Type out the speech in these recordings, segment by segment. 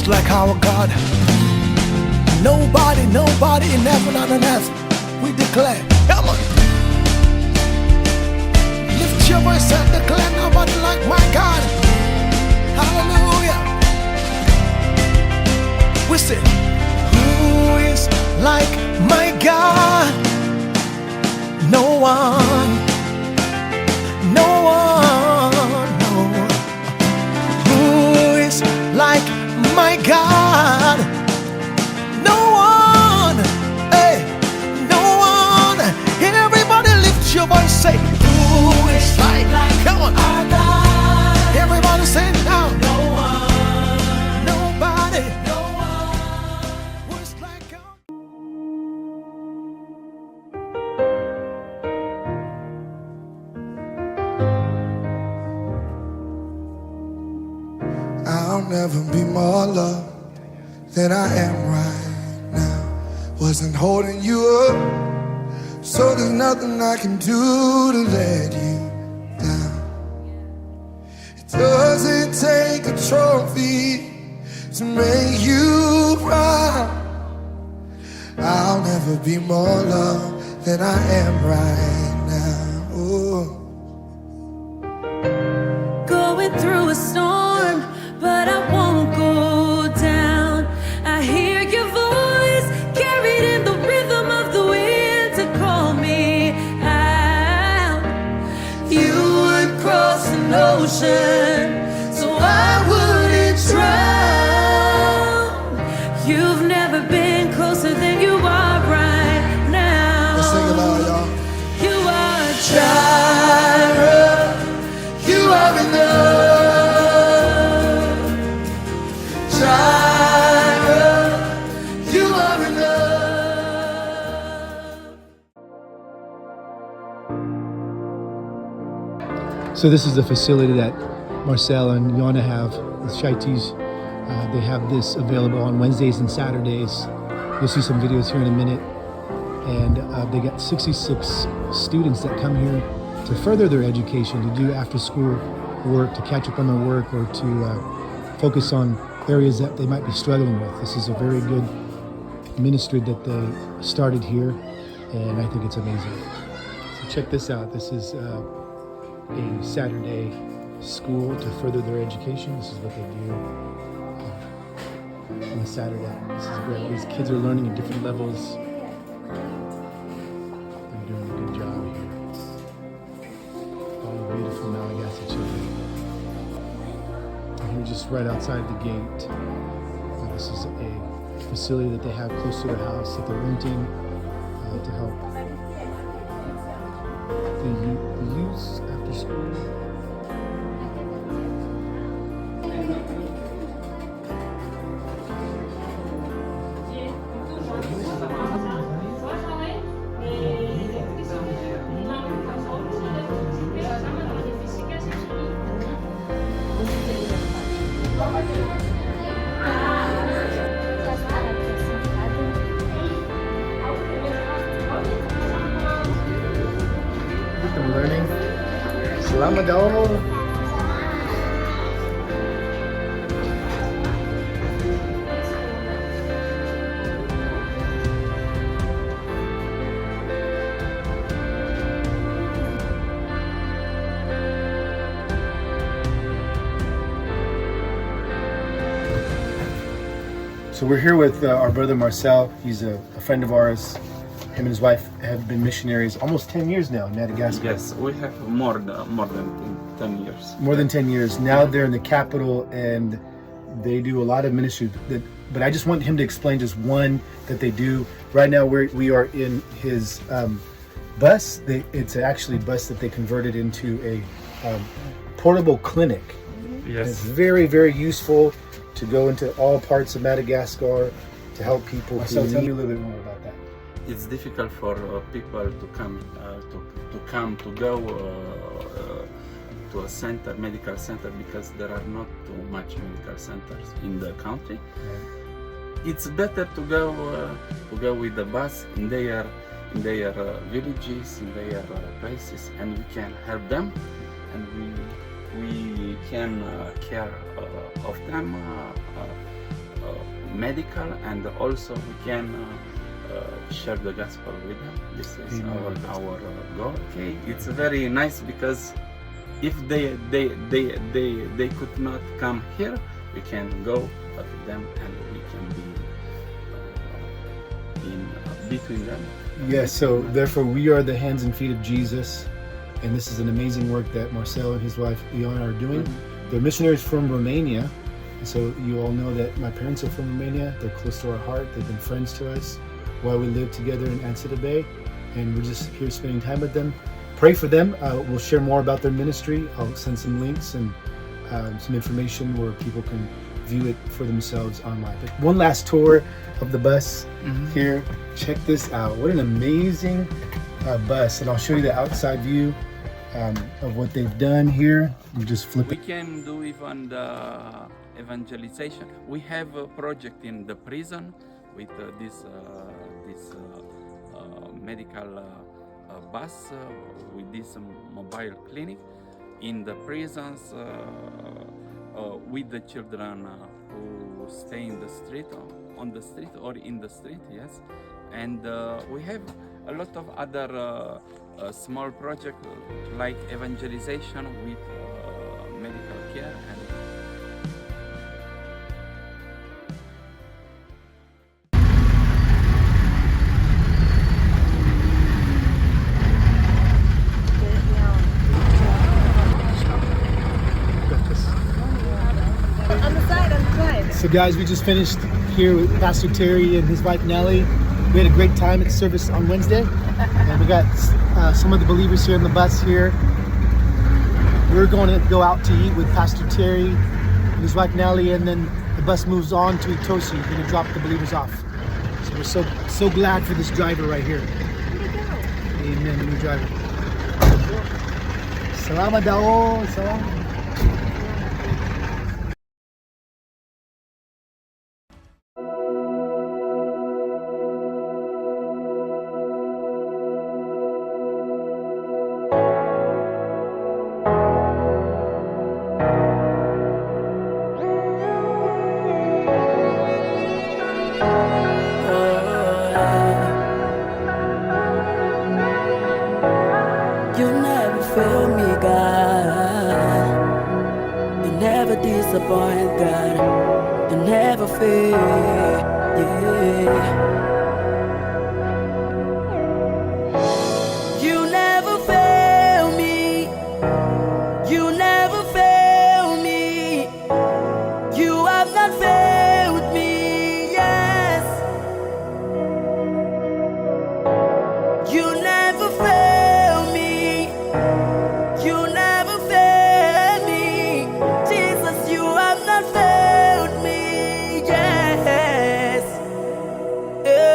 is like our God. Nobody, nobody in heaven and on earth. We declare, come on. Lift your voice and declare, nobody like my God. Hallelujah. We say, who is like my God? No one, no one, no one. Who is like my God? No one, hey, no one. Everybody lift your voice, say, who is like, come on, our God. Everybody say it now. No one, nobody, no one. Who is like God? I'll never be more loved than I am right now. Wasn't holding you up, so there's nothing I can do to let you down. It doesn't take a trophy to make you proud. I'll never be more loved than I am right now. Oh. Going through a storm, but I won't go down. I hear your voice carried in the rhythm of the wind to call me out. You would cross an ocean so I wouldn't drown. You've never been closer than you are right now. Let's sing it loud, y'all. You are Jireh. You are enough. So this is the facility that Marcel and Ioana have with Shaitis. They have this available on Wednesdays and Saturdays. You'll see some videos here in a minute. And they got 66 students that come here to further their education, to do after school work, to catch up on their work, or to focus on areas that they might be struggling with. This is a very good ministry that they started here, and I think it's amazing. So check this out. This is a Saturday school to further their education. This is what they do on a Saturday. This is great. These kids are learning at different levels. They're doing a good job here. All the beautiful Malagasy children. And here, just right outside the gate, this is a facility that they have close to their house that they're renting to help the youth after school. Learning. Selamat daw. So we're here with our brother Marcel. He's a friend of ours. Him and his wife have been missionaries almost 10 years now in Madagascar. Yes, we have more than 10 years. More than 10 years. Now they're in the capital and they do a lot of ministry. But I just want him to explain just one that they do. Right now we are in his bus. It's actually a bus that they converted into a portable clinic. Yes. And it's very, very useful to go into all parts of Madagascar to help people. Marcel, tell me a little bit more about that. It's difficult for people to come to go to a center, medical center, because there are not too much medical centers in the country. Right. It's better to go with the bus in their villages, in their places, and we can help them, and we can care of them medical, and also we can share the gospel with them. This is our goal. Okay, it's very nice because if they could not come here, we can go to them and we can be in between them. Yes, so therefore we are the hands and feet of Jesus, and this is an amazing work that Marcel and his wife Ioana are doing. They're missionaries from Romania, and so you all know that my parents are from Romania. They're close to our heart. They've been friends to us while we live together in Ansita Bay, and we're just here spending time with them. Pray for them. We'll share more about their ministry. I'll send some links and some information where people can view it for themselves online. But one last tour of the bus here. Check this out. What an amazing bus. And I'll show you the outside view of what they've done here. You just flip We it. can do even the evangelization. We have a project in the prison with this medical bus with this mobile clinic in the prisons with the children who stay in the street, on the street or in the street, yes. And we have a lot of other small projects like evangelization with medical care and So guys, we just finished here with Pastor Terry and his wife Nellie. We had a great time at the service on Wednesday, and we got some of the believers here in the bus here. We're going to go out to eat with Pastor Terry and his wife Nellie, and then the bus moves on to Itosi. We're going to drop the believers off. So we're so glad for this driver right here. Amen, the new driver. Salamat daw. Salamat. You never fail me, God. You never disappoint, God. You never fail, yeah. You never fail me. You never fail me. You have not failed me, yes. You never fail me. You never fail me. Jesus, you have not failed me, yes. Yeah.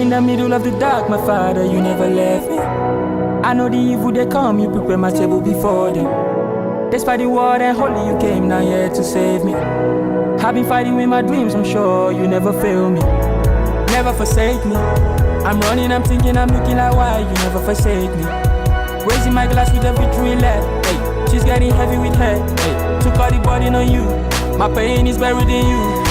In the middle of the dark, my Father, you never left me. I know the evil they come, you prepare my table before them. Despite the war and holy, you came now here to save me. I've been fighting with my dreams, I'm sure you never fail me. Never forsake me. I'm running, I'm thinking, I'm looking like why you never forsake me. Raising my glass with the victory left. Hey, she's getting heavy with her. Hey, took all the burden on you. My pain is buried in you.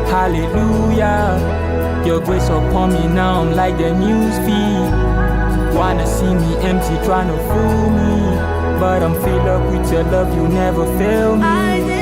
Hallelujah. Your grace upon me now, I'm like the news feed. Wanna see me empty, trying to fool me, but I'm filled up with your love, you never fail me.